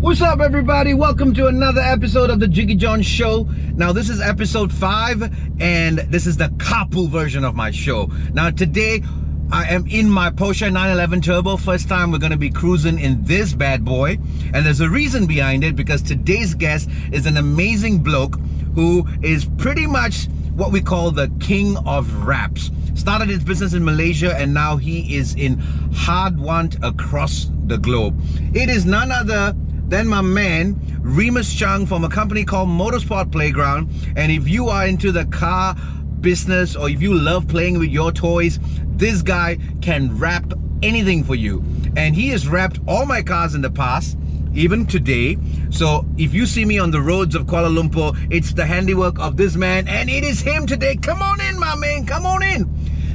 What's up, everybody? Welcome to another episode of the Jiggee Jon show. Now, this is episode 5, and this is the Carpool version of my show. Now, today, I am in my Porsche 911 Turbo. First time we're going to be cruising in this bad boy. And there's a reason behind it, because today's guest is an amazing bloke who is pretty much what we call the king of raps. Started his business in Malaysia, and now he is in hard want across the globe. It is none other than my man Remus Chang from a company called Motorsport Playground. And if you are into the car business, or if you love playing with your toys, this guy can rap anything for you. And he has rapped all my cars in the past, even today. So if you see me on the roads of Kuala Lumpur, it's the handiwork of this man, and it is him today. Come on in, my man, come on in.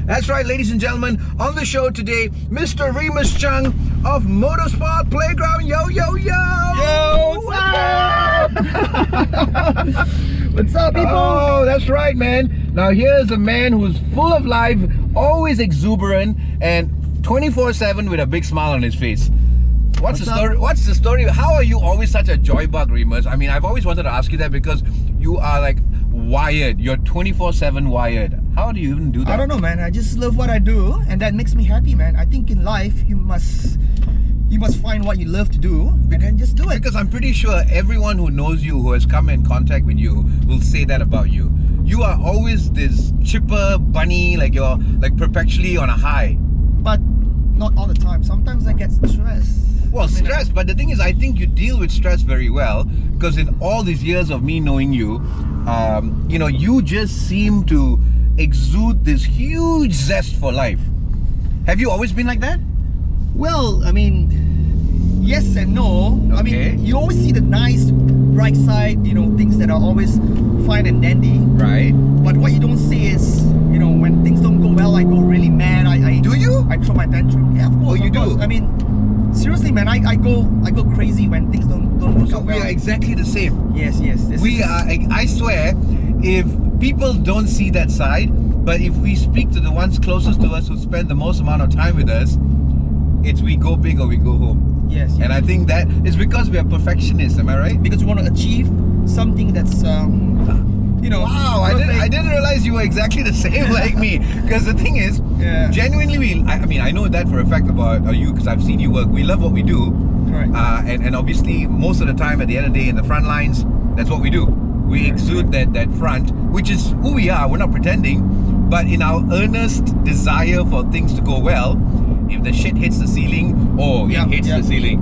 That's right, ladies and gentlemen, on the show today, Mr. Remus Chang of Motorsport Playground. Yo, yo, yo! Yo, what's up? What's up, people? Oh, that's right, man. Now, here's a man who's full of life, always exuberant, and 24/7 with a big smile on his face. What's the story? What's the story? How are you always such a joy bug, Remus? I mean, I've always wanted to ask you that, because you are like wired. You're 24/7 wired. How do you even do that? I don't know, man. I just love what I do, and that makes me happy, man. I think in life you must find what you love to do, and then just do it. Because I'm pretty sure everyone who knows you, who has come in contact with you, will say that about you. You are always this chipper bunny, like you're like perpetually on a high. But not all the time. Sometimes I get stressed. Well, stress, but the thing is, I think you deal with stress very well, because in all these years of me knowing you, you know, you just seem to exude this huge zest for life. Have you always been like that? Well, I mean, yes and no. Okay. I mean, you always see the nice, bright side, you know, things that are always fine and dandy. Right. But what you don't see is, you know, when things don't go well, I go really mad. Do you? I throw my tantrum. Yeah, of course. Oh, you do? I mean, seriously, man, I go crazy when things don't work So out we well. are exactly the same. Yes. We are, I swear, if people don't see that side, but if we speak to the ones closest to us who spend the most amount of time with us, it's we go big or we go home. Yes. And I think that is because we are perfectionists, am I right? Because we want to achieve something that's, you know. Wow, I didn't realize you were exactly the same like me. Because the thing is, Yeah. genuinely, I mean, I know that for a fact about you, because I've seen you work. We love what we do. Correct. And obviously, most of the time, at the end of the day, in the front lines, that's what we do. We exude that front, which is who we are. We're not pretending. But in our earnest desire for things to go well, if the shit hits the ceiling, it hits the ceiling.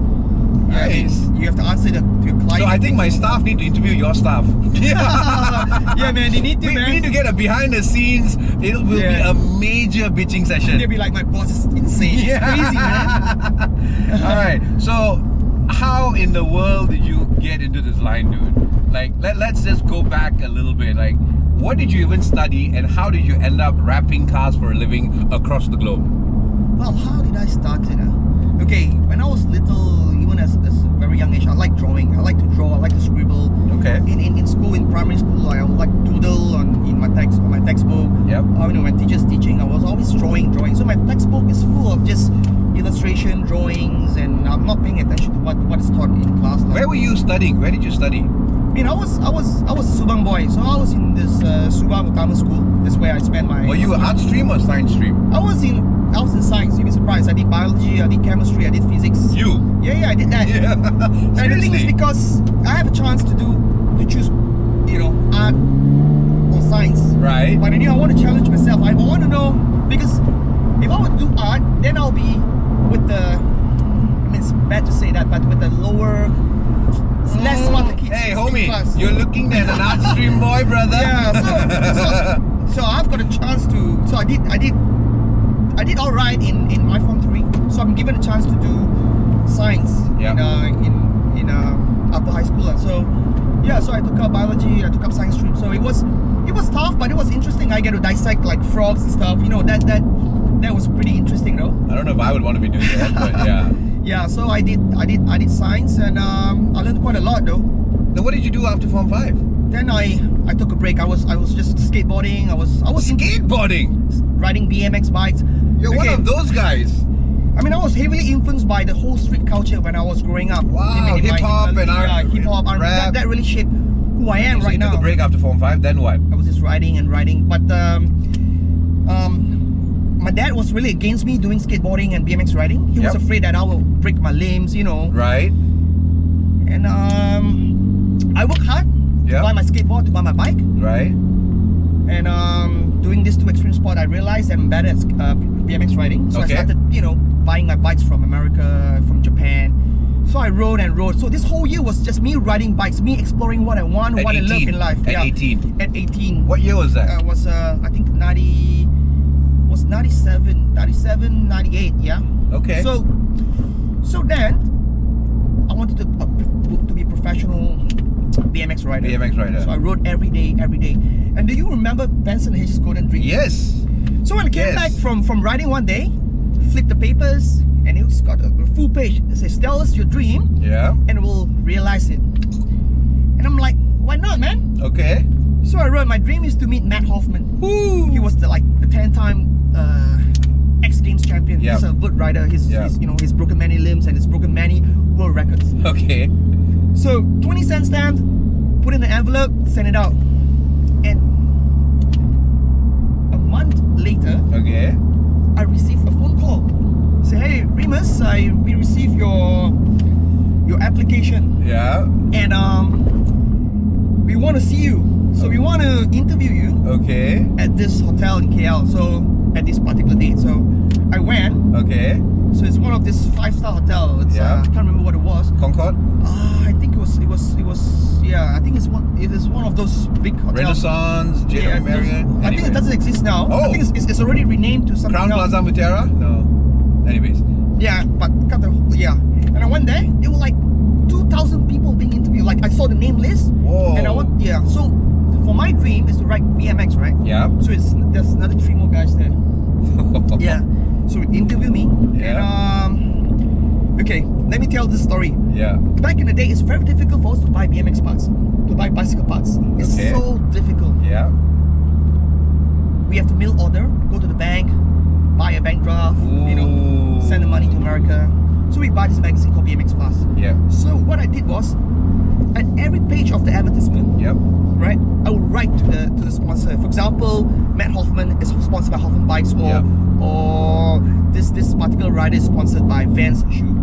Yeah, Nice. you have to answer to your client. So I think my staff need to interview your staff. Yeah, man, they need to, We need to get a behind the scenes. It will be a major bitching session. They'll be like, my boss is insane. It's crazy, man. Alright, so how in the world did you get into this line, dude? Like, let's just go back a little bit. Like, what did you even study, and how did you end up rapping cars for a living across the globe? Well, how did I start it? Okay, when I was little, even as a very young age, I like drawing. I like to draw, I like to scribble. Okay. In school, in primary school, I would like doodle in my textbook. Yep. You know, when teachers teaching, I was always drawing. So my textbook is full of just illustration, drawings, and I'm not paying attention to what is taught in class. Like, Where were you studying? Where did you study? I mean, I was a Subang boy, so I was in this Subang Utama school. That's where I spent my. Were you art stream or science stream? I was in science. You'd be surprised. I did biology, I did chemistry, I did physics. You? Yeah, I did that. Yeah. And the thing is, because I have a chance to choose, you know, art or science. Right. But I want to challenge myself. I want to know, because if I would do art, then I'll be with the. I mean, it's bad to say that, but with the lower. Less smart kids. Hey, homie, you're looking at an art stream boy, brother. Yeah, so I've got a chance to. So I did all right in my Form 3. So I'm given a chance to do science in upper high school. And so yeah, so I took up biology. I took up science stream. So it was tough, but it was interesting. I get to dissect like frogs and stuff. You know, that was pretty interesting, though. I don't know if I would want to be doing that, but yeah. Yeah, so I did science, and I learned quite a lot, though. Now, what did you do after Form 5? Then I took a break. I was just skateboarding. I was skateboarding, riding BMX bikes. You're one of those guys. I mean, I was heavily influenced by the whole street culture when I was growing up. Wow, hip-hop and hip-hop and rap. that really shaped who I am So right you now. took a break after Form 5, then what? I was just riding, but my dad was really against me doing skateboarding and BMX riding. He was afraid that I will break my limbs, you know. Right. And I worked hard to buy my skateboard, to buy my bike. Right. And doing this 2 extreme sport, I realized I'm better at BMX riding. So I started, you know, buying my bikes from America, from Japan. So I rode and rode. So this whole year was just me riding bikes, me exploring what I want, what I love in life. At 18. At 18. What year was that? Was I think 97, 98, yeah. Okay. So then I wanted to be a professional BMX rider. BMX rider. So I rode every day. And do you remember Benson Hedges Golden Dream? Yes. So when I came back from riding one day, flipped the papers, and it's got a full page. It says, "Tell us your dream, and we'll realize it." And I'm like, why not, man? Okay. So I wrote, my dream is to meet Matt Hoffman. Ooh. He was the 10-time X Games champion. He's a good rider. He's he's broken many limbs and he's broken many world records. Okay. So 20-cent stamp, put in an envelope, send it out. And a month later, I received a phone call. Say, hey Remus, we received your application. Yeah. And we want to see you. So we want to interview you. Okay. At this hotel in KL. So at this particular date. So I went. Okay. So it's one of this 5-star hotel. It's, I can't remember what it was. Concord? I think it was I think it is one of those big hotels. Renaissance, JW Marriott. I think it doesn't exist now. Oh. I think it's already renamed to something Crown else. Plaza Mutiara? No. Anyways. Yeah, but and I went there, there were like 2,000 people being interviewed. Like I saw the name list. Whoa. And I went, so for my dream is to ride BMX, right? Yeah. So there's another 3 more guys there. Yeah. So interview me. Yeah. And okay, let me tell this story. Yeah. Back in the day, it's very difficult for us to buy BMX parts, to buy bicycle parts. It's so difficult. Yeah. We have to mail order, go to the bank, buy a bank draft, send the money to America. So we buy this magazine called BMX Plus. Yeah. So what I did was, at every page of the advertisement, right, I would write to the sponsor. For example, Matt Hoffman is sponsored by Hoffman Bikes, or this particular rider is sponsored by Vans Shoe.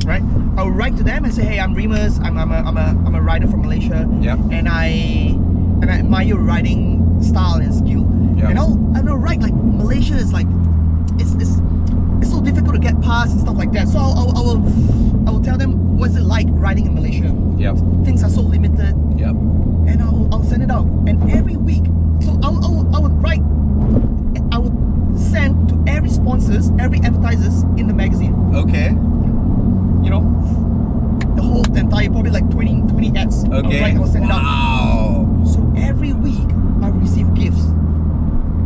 Right. I would write to them and say, hey, I'm Remus. I'm a rider from Malaysia. And I admire your riding style and skill. And I'll write like Malaysia is like it's so difficult to get past and stuff like that. So I will tell them what's it like riding in Malaysia. Things are so limited. And I'll send it out. And every week, so I would write. I would send to every sponsors, every advertisers in the magazine. Okay. You know, the entire probably like 20 ads. Okay. I will send it out. Wow. So every week I receive gifts.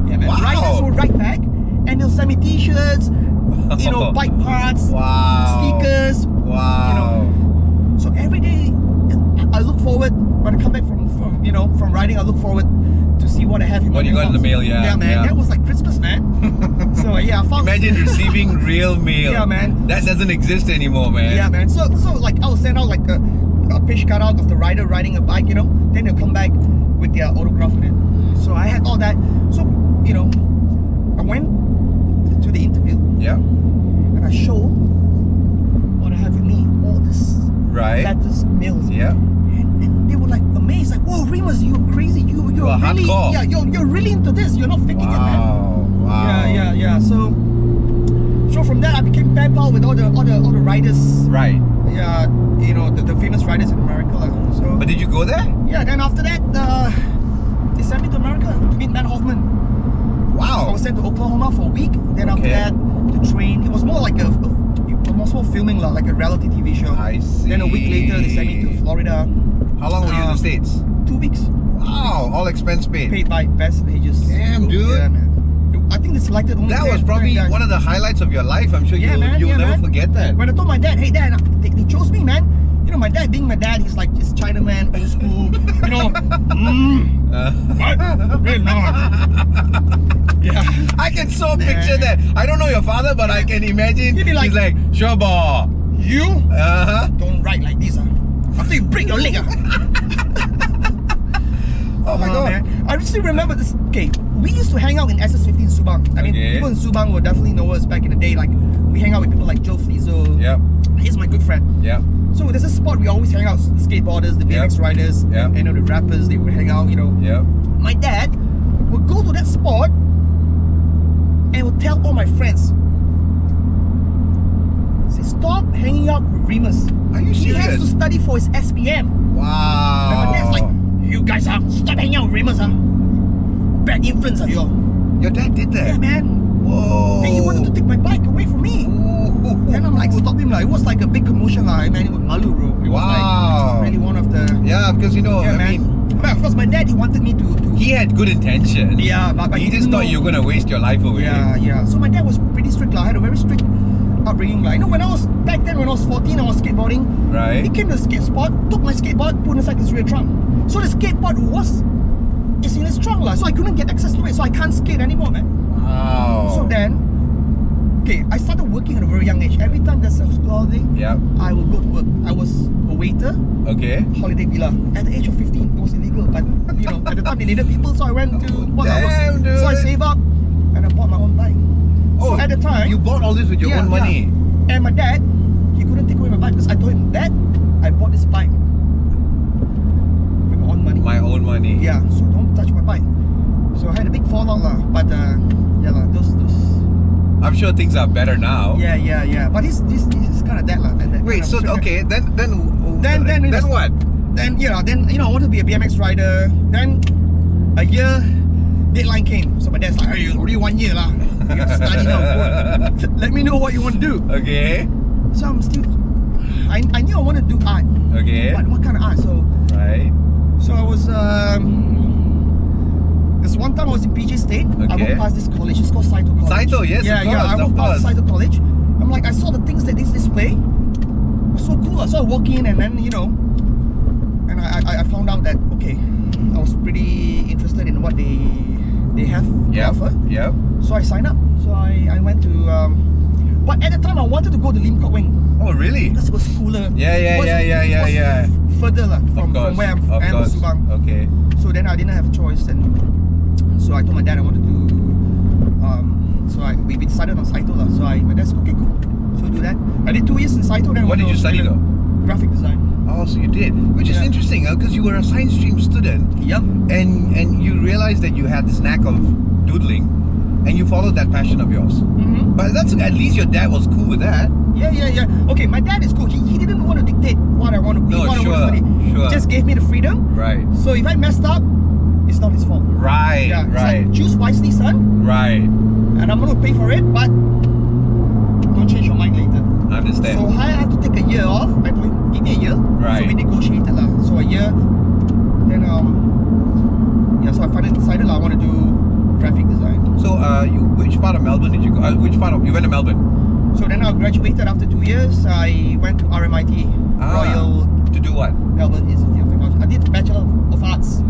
Yeah, man. Wow. Riders will write back and they'll send me t-shirts, bike parts, stickers. Wow. You know. So every day I look forward when I come back from riding. I look forward to see what I have in what you got in the mail. Yeah, man. That was like Christmas, man. So I found. Imagine receiving real mail. Yeah, man. That doesn't exist anymore, man. Yeah, man. So like I'll send out like a page cutout of the rider riding a bike, then they'll come back with their autograph in it. So I had all that. So I went to the interview. And I showed what I have with me, all this letters, mails. And they were like amazed, like, whoa, Remus, you're crazy. You're really hardcore. You're really into this. You're not faking it, man. Wow. Yeah. So from that I became pen pal with all the riders. Right. Yeah, the famous riders in America. So. But did you go there? Yeah. Then after that, they sent me to America to meet Matt Hoffman. Wow. I was sent to Oklahoma for a week. Then after that, to train. It was more like more filming like a reality TV show. I see. Then a week later, they sent me to Florida. How long were you in the States? 2 weeks. Wow, all expense paid. Paid by Best Ages. Damn, dude. Yeah, man. I think they selected only That was probably one of the highlights of your life. I'm sure you'll never forget that. When I told my dad, hey dad, they chose me, man. you know, my dad being my dad, he's like this Chinaman, old school, you know. What? Really not. Yeah. I can so picture that. I don't know your father, but I can imagine. He'd be like, he's like, sure, boy. You don't ride like this, after you break your leg. Oh my god. Man. I still remember this. Okay, we used to hang out in SS15 Subang. I mean, people in Subang will definitely know us back in the day. Like, we hang out with people like Joe Flizzo. Yep. He's my good friend. Yeah. So there's a spot we always hang out, the skateboarders, the BMX riders, you know, the rappers, they would hang out, you know. Yeah. My dad would go to that spot and would tell all my friends, say, stop hanging out with Remus. Are you serious? He has to study for his SPM. Wow. And my dad's like, you guys stop hanging out with Remus, bad influence, you. Your dad did that? Yeah, man. Whoa. And he wanted to take my bike away from me. Then I'm like, stop him. Like, it was like a big commotion. Like, man, it was malu, bro. It was like really one of the... Yeah, because you know, I mean... But of course, my dad, he wanted me to... He had good intentions. Yeah, but he just thought you were going to waste your life away. Yeah, yeah. So my dad was pretty strict. I had a very strict upbringing. Like, you know, when I was... Back then, when I was 14, I was skateboarding. Right. He came to the skate spot, took my skateboard, put inside his rear trunk. So the skateboard is in his trunk, so I couldn't get access to it. So I can't skate anymore, man. Wow. So then... Okay, I started working at a very young age. Every time there's a school holiday, I would go to work. I was a waiter, Holiday Villa. At the age of 15, it was illegal, but you know, at the time they needed people, so I went to So I saved up and I bought my own bike. Oh, so at the time, you bought all this with your own money? Yeah. And my dad, he couldn't take away my bike because I told him, Dad, I bought this bike with my own money. My own money. Yeah, so don't touch my bike. So I had a big fallout lah, but yeah lah, those. I'm sure things are better now. Yeah. But this is kind of that lah. Wait, so okay, then what? Then I wanted to be a BMX rider. Then a year deadline came. So my dad's like, "Hey, already 1 year lah. You have to study now. Let me know what you want to do." Okay. So I'm still. I knew I wanted to do art. Okay. But what kind of art? So. Right. So I was. This one time I was in PJ State. I walked past this college. It's called Saito College. Saito, yes, yeah, of course, I walked past Saito College. I'm like, I saw the things that they display. It was so cool. So I walk in and then and I found out that I was pretty interested in what they have to offer. Yeah. So I signed up. So I went to. But at the time I wanted to go to Lim Kok Wing. Oh really? Because it was cooler. Yeah. Further from where I'm from Subang. Okay. So then I didn't have a choice, and so I told my dad I wanted to. So we decided on Saito lah. So my dad said, okay, cool. So do that. I did 2 years in Saito. Then what did you study though? Graphic design. Oh, so you did, which is interesting because you were a science stream student. Yep. And you realized that you had this knack of doodling, and you followed that passion of yours. Mm-hmm. But that's at least your dad was cool with that. Yeah. Okay, my dad is cool. He didn't want to dictate what I want to be, what I want to study. Sure. He just gave me the freedom. Right. So if I messed up, it's not his fault. Right. Yeah. Right. Like, choose wisely, son. Right. And I'm going to pay for it, but don't change your mind later. I understand. So I had to take a year off. I told him, give me a year. Right. So we negotiated lah. So a year. Then so I finally decided I want to do graphic design. So which part of Melbourne did you go? You went to Melbourne? So then I graduated after 2 years. I went to RMIT, Royal. To do what? Melbourne Institute of Technology. I did Bachelor of Arts.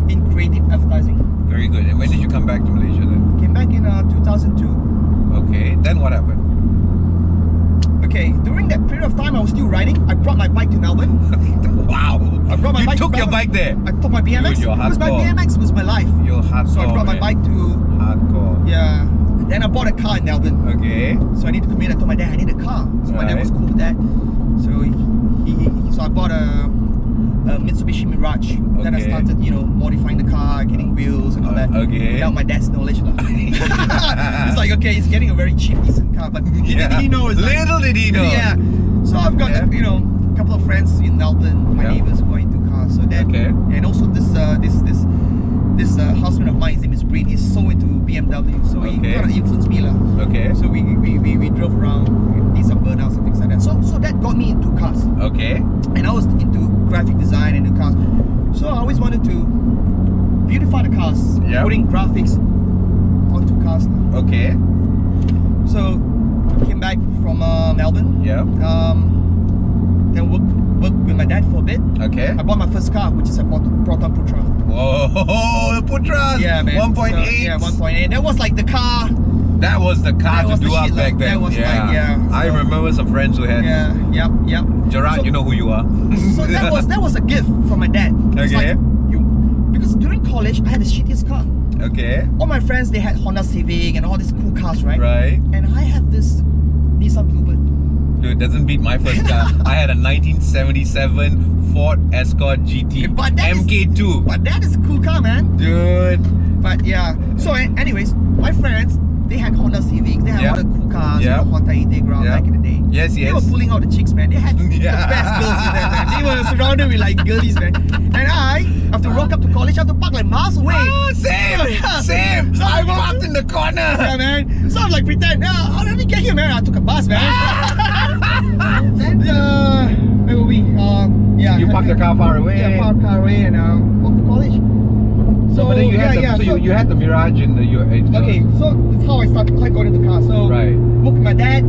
In creative advertising. Very good. And when did you come back to Malaysia then? Came back in 2002. Okay. Then what happened? Okay. During that period of time, I was still riding. I brought my bike to Melbourne. Wow. I brought my bike. You took your bike there. I took my BMX. Because my BMX was my life. You're hardcore. So I brought my bike to. Hardcore. Yeah. Then I bought a car in Melbourne. Okay. So I need to commit. I told my dad I need a car. So my dad was cool with that. So so I bought a Mitsubishi Mirage. Then I started, modifying the car, getting wheels and all that. Without my dad's knowledge. It's like, okay, he's getting a very cheap, decent car, but little did he know. Little did he know. Yeah. So I've got, a couple of friends in Melbourne, my neighbors who are into cars. So that, and also this housemate of mine, his name is Breen. He's so into BMW, so he kind of influenced me lah. Okay. So we drove around, did some burnouts and things like that. So that got me into cars. Okay. And I was into graphic design and into cars. So I always wanted to beautify the cars, putting graphics onto cars. Okay. So I came back from Melbourne. Yeah. then work with my dad for a bit. Okay. I bought my first car, which is a Proton Putra. Whoa, the Putras! Yeah, man. 1.8. So, yeah, 1.8. That was like the car. That was the car That to was do the up shit, back like, then. that was like, yeah, I so- remember some friends who had. Yeah, yep. Gerard, So- you know who you are. So that was a gift from my dad. It's Okay. like, because during college I had the shittiest car. Okay. All my friends, they had Honda Civic and all these cool cars, right? Right. And I have this Nissan Bluebird. Dude, doesn't beat my first car. I had a 1977 Ford Escort GT But that is- MK2. But that is a cool car, man. Dude. But yeah. So anyways, my friends, they had Honda Civic. They had Yeah. all the cool cars. Yeah. You know, Honda Integra Yeah. back in the day. Yes, They were yes. pulling out the chicks, man. They had Yeah. the best girls in there, man. They were surrounded with like girlies, man. And I have to walk up to college. I have to park like miles away. Oh, same. Yeah. Same. So I I walked- parked in the corner. Yeah, man. So I'm like pretend. How did we get here, man? I took a bus, man. Then where were we? Yeah. You parked the car far away. Yeah, parked car away and walked to college. So, but then you had the, so you had the Mirage in the Okay, so that's how I started. I got into the car. So Right. booked my dad,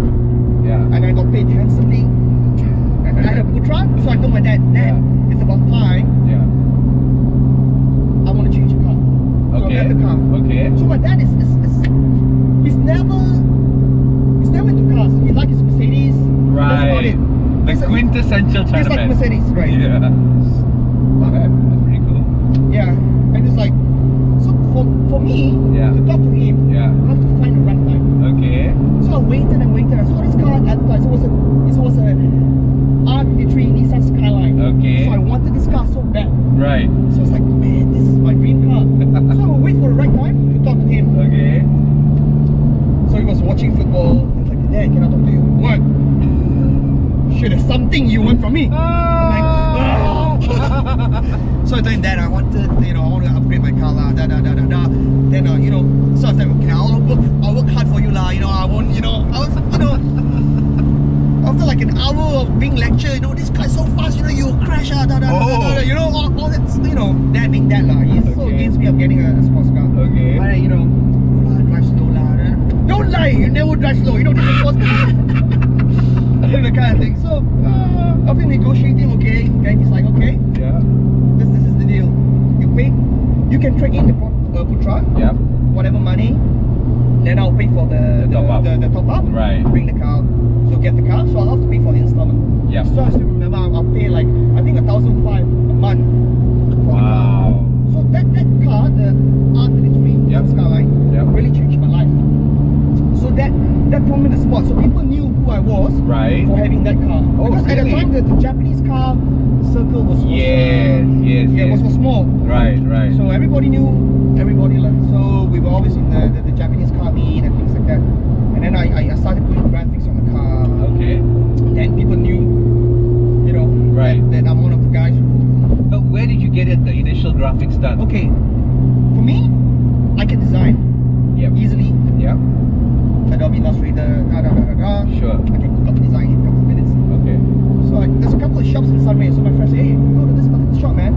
Yeah. and I got paid handsomely. I had a Putra, so I told my dad, Dad, it's about time. Yeah. I want to change the car. So I Okay. got the car. Okay. So my dad is he's never into cars. He likes his Mercedes. That's about Right. it. The He's a- quintessential He's Chinaman. like Mercedes, right? Yeah. That's pretty cool. Yeah. And it's like, so for me Yeah. to talk to him, Yeah. I have to find the right time. Okay. So I waited and waited. I saw this car advertised. It was a R23 Nissan Skyline. Okay. So I wanted this car so bad. Right. So I was like, man, this is my dream car. So I would wait for the right time to talk to him. Okay. So he was watching football. He was like, Dad, can I talk to you? What? Sure, there's something you want from me. So I told him, Dad, I want to upgrade my car lah. Then so I said, okay, I'll work hard for you lah. I won't, I was, after like an hour of being lectured, this car is so fast, you'll crash all that, Dad being dad lah. He's so Okay. against me of getting a sports car. Okay. But no lah, drive slow lah. Don't lie, you never drive slow. This is sports car. The kind of thing. So after negotiating, okay, then he's like, okay, Yeah. this is the deal. You can trade in the Putra, Yeah. whatever money, then I'll pay for the top up. the top up. Right. Bring the car, so get the car. So I'll have to pay for the installment. Yeah. So I still remember I'll pay like I think 1,500 a month. For the car. Wow. So that car, the R33 Yep. Skyline, Yep. really changed my life. So that put me in the spot. So people knew who I was Right. for having that car. Oh, because at the really? time the Japanese car circle was Yes. was small. Right. Right. So everybody knew everybody lah. So we were always in the Japanese car meet and things like that. And then I started putting graphics on the car. Okay. And then people knew, Right. that I'm one of the guys who. But where did you get the initial graphics done? Okay, for me, I can design Yep. easily. Yep. Adobe Illustrator, Sure. I can cook up design in a couple of minutes. Okay. So there's a couple of shops in Sunway. So my friends say, hey, go to this shop, man.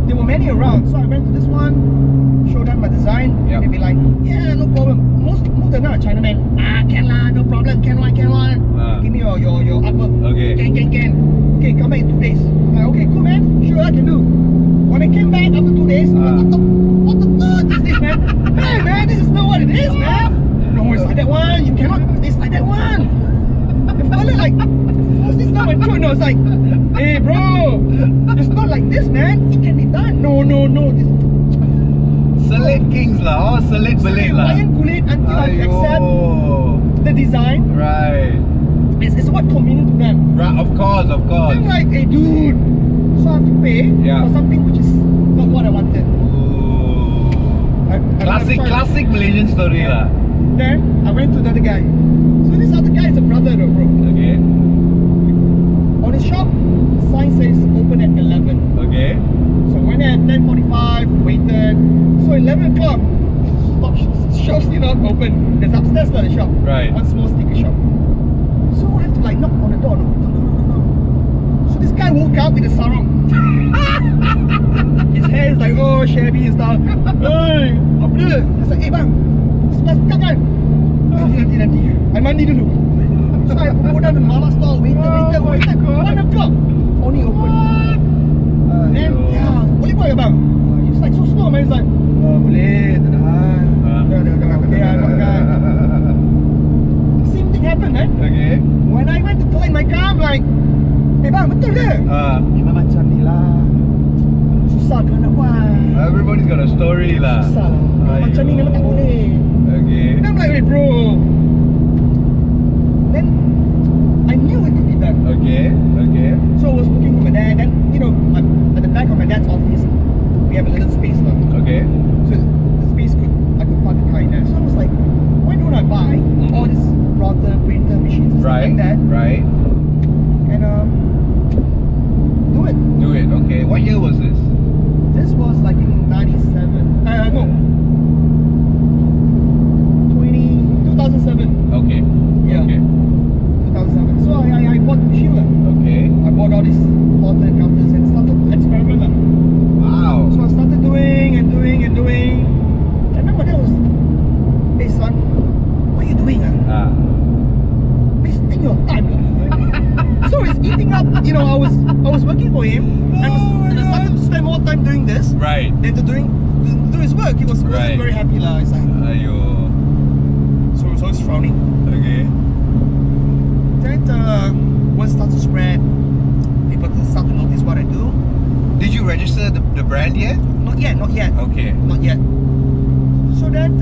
There were many around. So I went to this one, showed them my design. Yep. They'd be like, yeah, no problem. Most of them are Chinamen. Can lah, no problem. Can one. Give me your artwork. Okay. Can. Okay, come back in 2 days. I'm like, okay, cool, man. Sure, I can do. When I came back after 2 days, I'm like, what the fuck is this, man? Hey, man, this is not what it is, man. No, it's like that one. You cannot. It's like that one. The fella like, what's this now? And no, it's like, hey, bro, it's not like this, man. It can be done. No. This Selit Kings lah. Oh, selit belit lah. Lion kulit until I accept the design. Right. It's what convenient to them. Right. Of course. I'm like, hey, dude. So I have to pay Yeah. for something which is not what I wanted. Ooh. I Classic Malaysian story lah. Then I went to the other guy. So this other guy is a brother, though, bro. Okay. On his shop, the sign says open at 11. Okay. So I went there at 10:45, waited. So 11 o'clock, shop's still not open. There's upstairs the shop. Right. One small sticker shop. So I have to like knock on the door. No. So this guy woke up with a sarong. His hair is like shabby and stuff. Hey, apa dia? I was like, hey bang, sebelah buka kan? Nanti. I mandi dulu. So I go down to Mama store, waited, 1 o'clock, only open. Then, yeah, boleh buat ke bang? It's like so slow man, it's like, boleh, tak tahan. Dah, okay, I makan. Same thing happened man. Okay. When I went to collect my car, I'm like, bang, betul ke? Memang macam ni lah. Susah kalau nak buat. Everybody's got a story lah. Susah lah. Kalau macam ni memang tak boleh. Okay. And I'm like, wait bro. Then, I knew it could be done. Okay. So I was working for my dad, and you know, at the back of my dad's office, we have a little space now. Okay. So the space I could park the car in there. So I was like, why don't I buy all these plotter, printer machines and stuff like that? Right. And do it. Okay. What year was this? This was like in 97. No. 2007. Okay. Yeah. Okay. 2007. So I bought the machine lah. Okay. I bought all these plotter and counters and started to experiment lah. Wow. So I started doing. And then my dad was, hey son, what are you doing? Wasting your time. So it's eating up. You know, I was working for him, and I started to spend more time doing this Right. than to do his work. He wasn't very happy lah. It's like, so he was always frowning. Okay. Then once it starts to spread, people start to notice what I do. Did you register the brand yet? Not yet. Okay. Not yet. So then,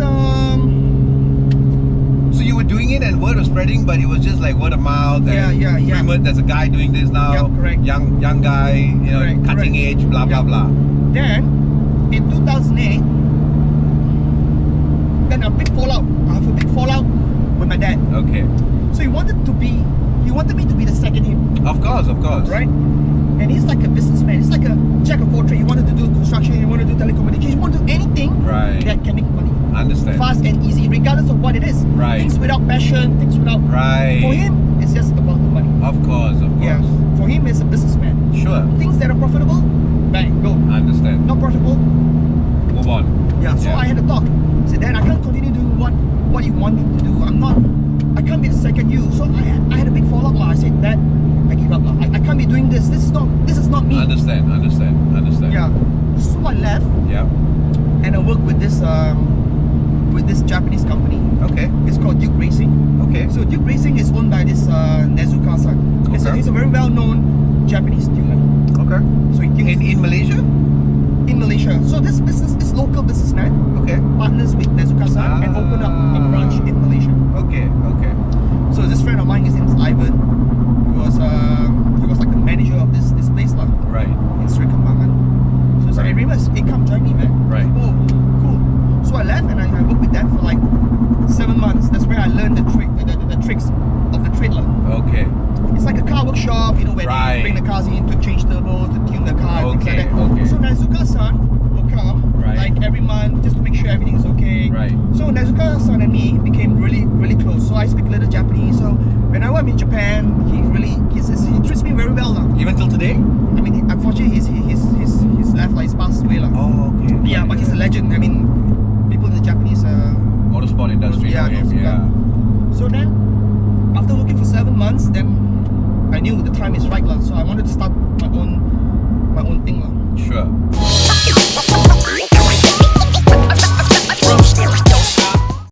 So you were doing it and word was spreading, but it was just like word of mouth. Yeah. Rumor, there's a guy doing this now. Yeah, correct. Young guy, you know, cutting edge, blah blah blah. Then, in 2008, then a big fallout. I have a big fallout with my dad. Okay. So he wanted me to be the second him. Of course. Right? And he's like a businessman. He's like a jack of all trades. He wanted to do construction. He wanted to do telecommunications. He wanted to do anything that can make money. Understand. Fast and easy, regardless of what it is. Right. Things without passion, things without. Right. For him, it's just about the money. Of course. Yeah. For him, it's a businessman. Sure. Things that are profitable, bang, go. Understand. Not profitable, Move on. yeah. So I had a talk. I said, Dad, I can't continue doing what you want me to do. I can't be the second you. So I had a big fallout lah. I said, Dad, I give up lah. I can't be doing this. This is not me. Understand. Yeah. So I left Yeah. and I worked with this Japanese company. Okay. It's called Duke Racing. Okay. So Duke Racing is owned by this Nezuka-san. Okay. He's a very well-known Japanese dealer. Okay. So he deals In Malaysia? in Malaysia. So this local businessman Okay. partners with Nezuka-san and open up a branch in Malaysia. Okay. So this friend of mine, his name is Ivan. He was like the manager of this place lah Right. in Sri Kembangan. So he said, hey Remus, hey come join me man. Right. Oh, cool. So I left and I worked with them for like 7 months. That's where I learned the tricks of the trade lah. Okay. It's like a car workshop, you know, where Right. they bring the cars in to change turbos, to tune the car, things like that. Okay. So Nezuka-san will come Right. like every month just to make sure everything's okay. Right. So Nezuka-san and me became really, really close. So I speak a little Japanese. So whenever I'm in Japan, he treats me very well now. Even till today? I mean, unfortunately, he's left, like he's passed away lah. Oh, okay. Yeah, but he's a legend. I mean, people in the Japanese Motorsport industry. Yeah, know him, yeah. So then, after working for 7 months, then I knew the time is right lah. So I wanted to start my own thing lah. Sure.